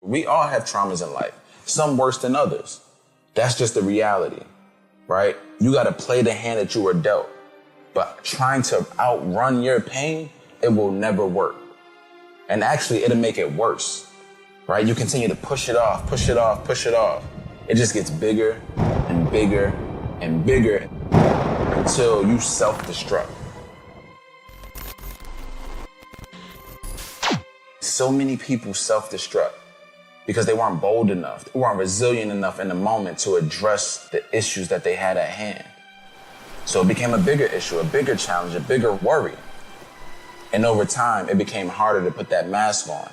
We all have traumas in life, some worse than others. That's just the reality, right? You got to play the hand that you were dealt. But trying to outrun your pain, it will never work. And actually, it'll make it worse, right? You continue to push it off, push it off, push it off. It just gets bigger and bigger and bigger until you self-destruct. So many people self-destruct because they weren't bold enough, they weren't resilient enough in the moment to address the issues that they had at hand. So it became a bigger issue, a bigger challenge, a bigger worry. And over time, it became harder to put that mask on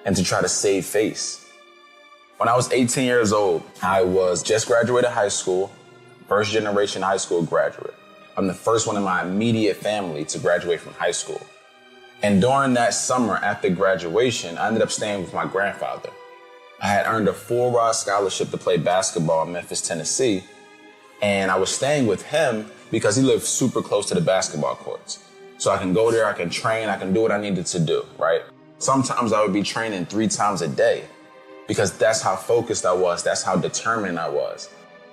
and to try to save face. When I was 18 years old, I was just graduated high school, first generation high school graduate. I'm the first one in my immediate family to graduate from high school. And during that summer after graduation, I ended up staying with my grandfather. I had earned a full-ride scholarship to play basketball in Memphis, Tennessee. And I was staying with him because he lived super close to the basketball courts. So I can go there, I can train, I can do what I needed to do, right? Sometimes I would be training 3 times a day because that's how focused I was, that's how determined I was.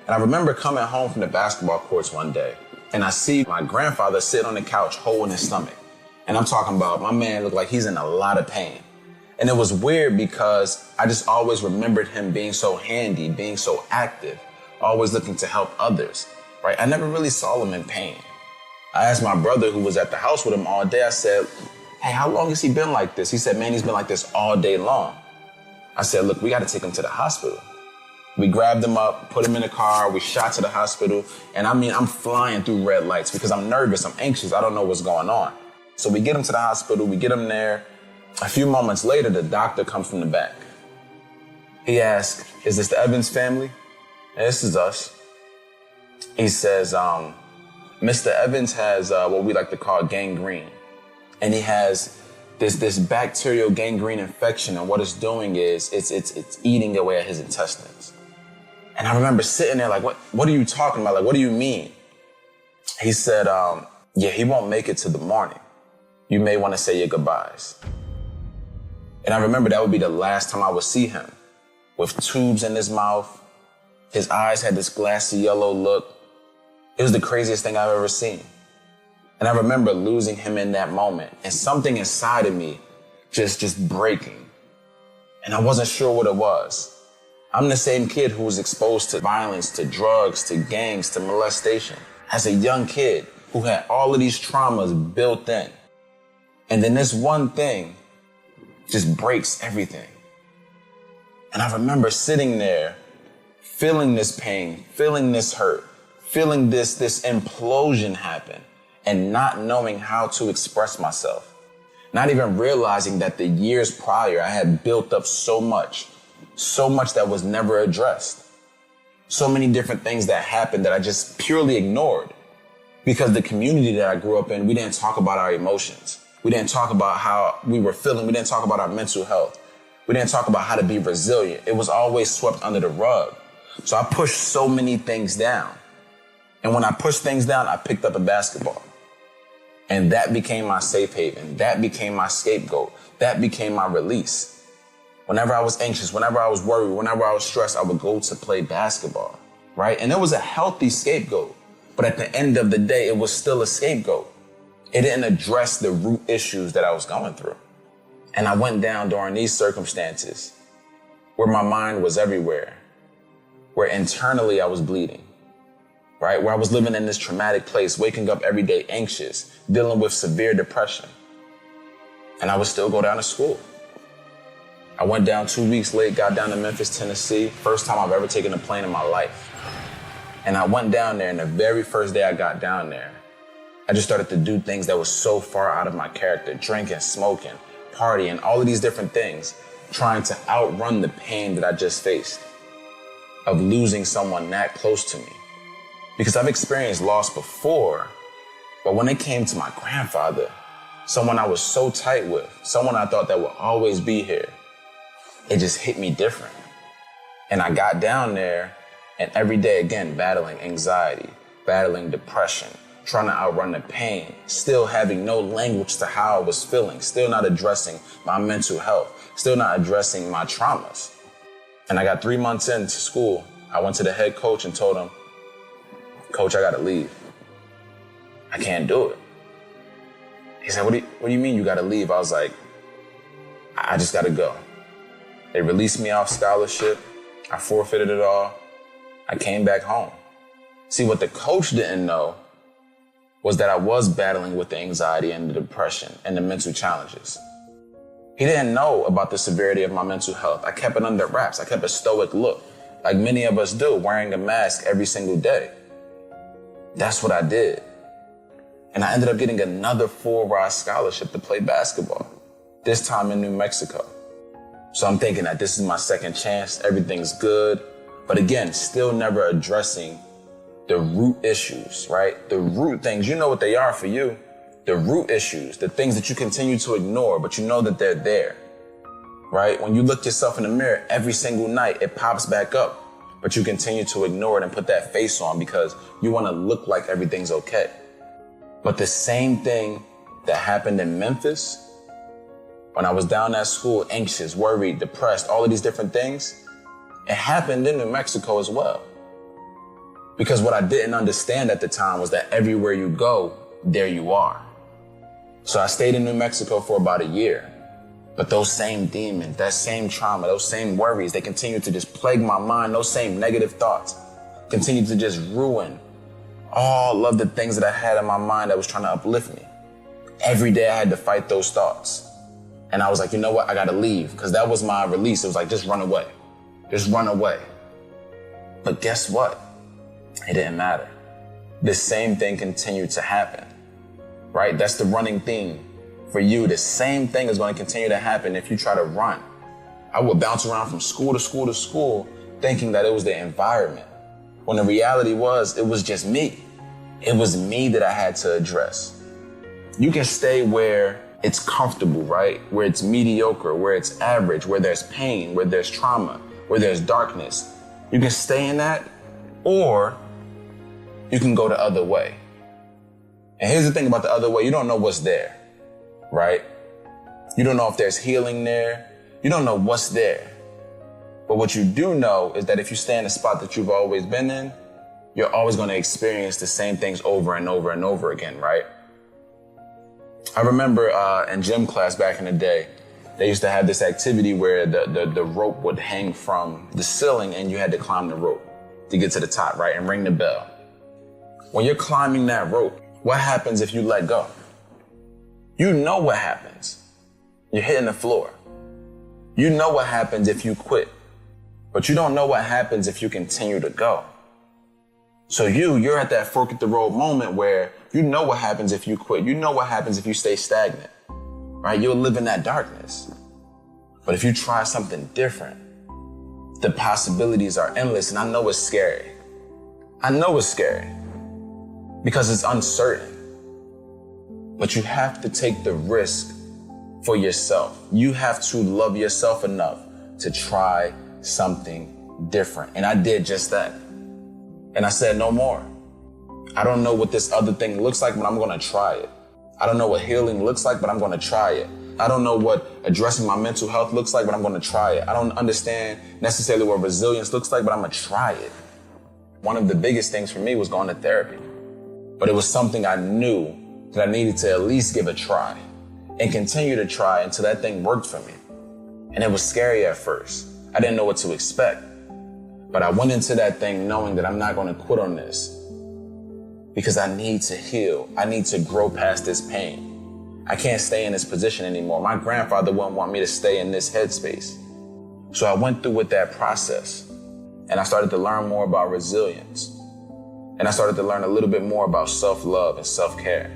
And I remember coming home from the basketball courts one day and I see my grandfather sitting on the couch holding his stomach. And I'm talking about my man looked like he's in a lot of pain. And it was weird because I just always remembered him being so handy, being so active, always looking to help others, right? I never really saw him in pain. I asked my brother who was at the house with him all day, I said, hey, how long has he been like this? He said, man, he's been like this all day long. I said, look, we got to take him to the hospital. We grabbed him up, put him in the car, we shot to the hospital. And I'm flying through red lights because I'm nervous, I'm anxious, I don't know what's going on. So we get him to the hospital, we get him there. A few moments later, the doctor comes from the back. He asks, is this the Evans family? And this is us. He says, Mr. Evans has what we like to call gangrene. And he has this bacterial gangrene infection. And what it's doing is it's eating away at his intestines. And I remember sitting there like, what are you talking about? Like, what do you mean? He said, yeah, he won't make it to the morning. You may want to say your goodbyes. And I remember that would be the last time I would see him with tubes in his mouth. His eyes had this glassy yellow look. It was the craziest thing I've ever seen. And I remember losing him in that moment and something inside of me just breaking. And I wasn't sure what it was. I'm the same kid who was exposed to violence, to drugs, to gangs, to molestation. As a young kid who had all of these traumas built in. And then this one thing just breaks everything. And I remember sitting there, feeling this pain, feeling this hurt, feeling this implosion happen, and not knowing how to express myself. Not even realizing that the years prior, I had built up so much that was never addressed. So many different things that happened that I just purely ignored. Because the community that I grew up in, we didn't talk about our emotions. We didn't talk about how we were feeling. We didn't talk about our mental health. We didn't talk about how to be resilient. It was always swept under the rug. So I pushed so many things down. And when I pushed things down, I picked up a basketball. And that became my safe haven. That became my scapegoat. That became my release. Whenever I was anxious, whenever I was worried, whenever I was stressed, I would go to play basketball, right? And it was a healthy scapegoat. But at the end of the day, it was still a scapegoat. It didn't address the root issues that I was going through. And I went down during these circumstances where my mind was everywhere, where internally I was bleeding, right? Where I was living in this traumatic place, waking up every day anxious, dealing with severe depression. And I would still go down to school. I went down 2 weeks late, got down to Memphis, Tennessee. First time I've ever taken a plane in my life. And I went down there, and the very first day I got down there, I just started to do things that were so far out of my character, drinking, smoking, partying, all of these different things, trying to outrun the pain that I just faced of losing someone that close to me. Because I've experienced loss before, but when it came to my grandfather, someone I was so tight with, someone I thought that would always be here, it just hit me different. And I got down there, and every day, again, battling anxiety, battling depression, trying to outrun the pain, still having no language to how I was feeling, still not addressing my mental health, still not addressing my traumas. And I got 3 months into school. I went to the head coach and told him, Coach, I gotta leave. I can't do it. He said, what do you mean you gotta leave? I was like, I just gotta go. They released me off scholarship. I forfeited it all. I came back home. See, what the coach didn't know was that I was battling with the anxiety and the depression and the mental challenges. He didn't know about the severity of my mental health. I kept it under wraps. I kept a stoic look, like many of us do, wearing a mask every single day. That's what I did. And I ended up getting another full-ride scholarship to play basketball, this time in New Mexico. So I'm thinking that this is my second chance. Everything's good. But again, still never addressing the root issues, right? The root things, you know what they are for you. The root issues, the things that you continue to ignore, but you know that they're there, right? When you look yourself in the mirror every single night, it pops back up, but you continue to ignore it and put that face on because you want to look like everything's okay. But the same thing that happened in Memphis, when I was down at school, anxious, worried, depressed, all of these different things, it happened in New Mexico as well. Because what I didn't understand at the time was that everywhere you go, there you are. So I stayed in New Mexico for about a year. But those same demons, that same trauma, those same worries, they continued to just plague my mind. Those same negative thoughts continued to just ruin all of the things that I had in my mind that was trying to uplift me. Every day I had to fight those thoughts. And I was like, you know what? I got to leave, because that was my release. It was like, just run away. Just run away. But guess what? It didn't matter. The same thing continued to happen, right? That's the running theme for you. The same thing is going to continue to happen if you try to run. I would bounce around from school to school to school thinking that it was the environment, when the reality was, it was just me. It was me that I had to address. You can stay where it's comfortable, right? Where it's mediocre, where it's average, where there's pain, where there's trauma, where there's darkness. You can stay in that, or you can go the other way. And here's the thing about the other way. You don't know what's there, right? You don't know if there's healing there. You don't know what's there. But what you do know is that if you stay in the spot that you've always been in, you're always going to experience the same things over and over and over again, right? I remember in gym class back in the day, they used to have this activity where the rope would hang from the ceiling and you had to climb the rope to get to the top, right? And ring the bell. When you're climbing that rope, what happens if you let go? You know what happens. You're hitting the floor. You know what happens if you quit, but you don't know what happens if you continue to go. So you're at that fork at the road moment where you know what happens if you quit. You know what happens if you stay stagnant, right? You'll live in that darkness. But if you try something different, the possibilities are endless. And I know it's scary. I know it's scary because it's uncertain. But you have to take the risk for yourself. You have to love yourself enough to try something different. And I did just that. And I said, no more. I don't know what this other thing looks like, but I'm going to try it. I don't know what healing looks like, but I'm going to try it. I don't know what addressing my mental health looks like, but I'm going to try it. I don't understand necessarily what resilience looks like, but I'm going to try it. One of the biggest things for me was going to therapy. But it was something I knew that I needed to at least give a try and continue to try until that thing worked for me. And it was scary at first. I didn't know what to expect. But I went into that thing knowing that I'm not going to quit on this because I need to heal. I need to grow past this pain. I can't stay in this position anymore. My grandfather wouldn't want me to stay in this headspace. So I went through with that process and I started to learn more about resilience. And I started to learn a little bit more about self-love and self-care.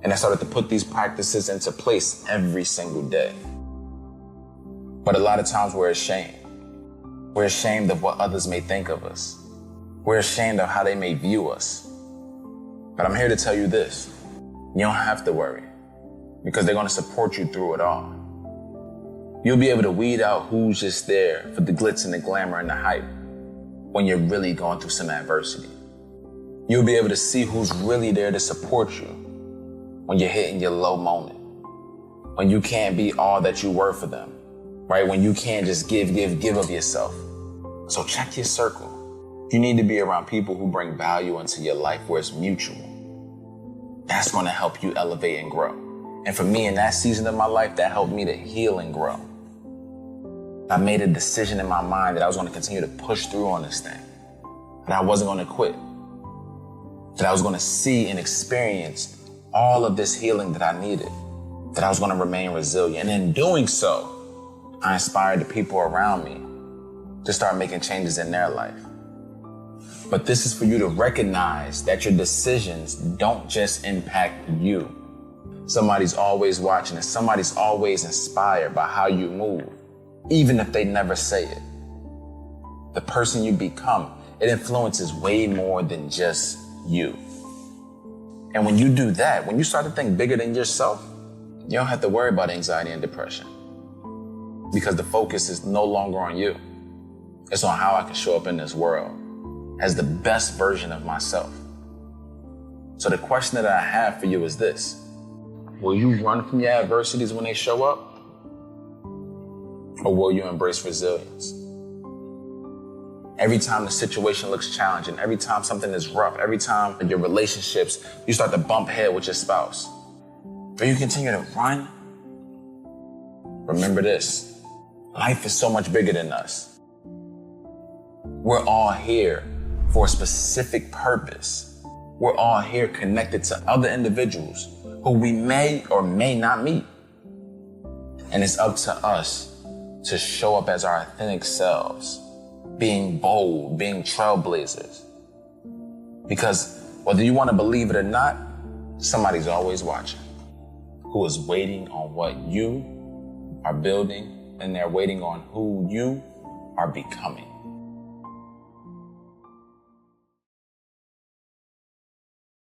And I started to put these practices into place every single day. But a lot of times we're ashamed. We're ashamed of what others may think of us. We're ashamed of how they may view us. But I'm here to tell you this. You don't have to worry because they're going to support you through it all. You'll be able to weed out who's just there for the glitz and the glamour and the hype when you're really going through some adversity. You'll be able to see who's really there to support you when you're hitting your low moment, when you can't be all that you were for them, right? When you can't just give of yourself. So check your circle. You need to be around people who bring value into your life where it's mutual. That's going to help you elevate and grow. And for me, in that season of my life, that helped me to heal and grow. I made a decision in my mind that I was going to continue to push through on this thing, that I wasn't going to quit, that I was going to see and experience all of this healing that I needed, that I was going to remain resilient. And in doing so, I inspired the people around me to start making changes in their life. But this is for you to recognize that your decisions don't just impact you. Somebody's always watching and somebody's always inspired by how you move, even if they never say it. The person you become, it influences way more than just you. And when you do that, when you start to think bigger than yourself, you don't have to worry about anxiety and depression, because the focus is no longer on you. It's on how I can show up in this world as the best version of myself. So the question that I have for you is this: will you run from your adversities when they show up? Or will you embrace resilience? Every time the situation looks challenging, every time something is rough, every time in your relationships, you start to bump head with your spouse, or you continue to run, remember this: life is so much bigger than us. We're all here for a specific purpose. We're all here connected to other individuals who we may or may not meet. And it's up to us to show up as our authentic selves, being bold, being trailblazers. Because whether you want to believe it or not, somebody's always watching, who is waiting on what you are building, and they're waiting on who you are becoming.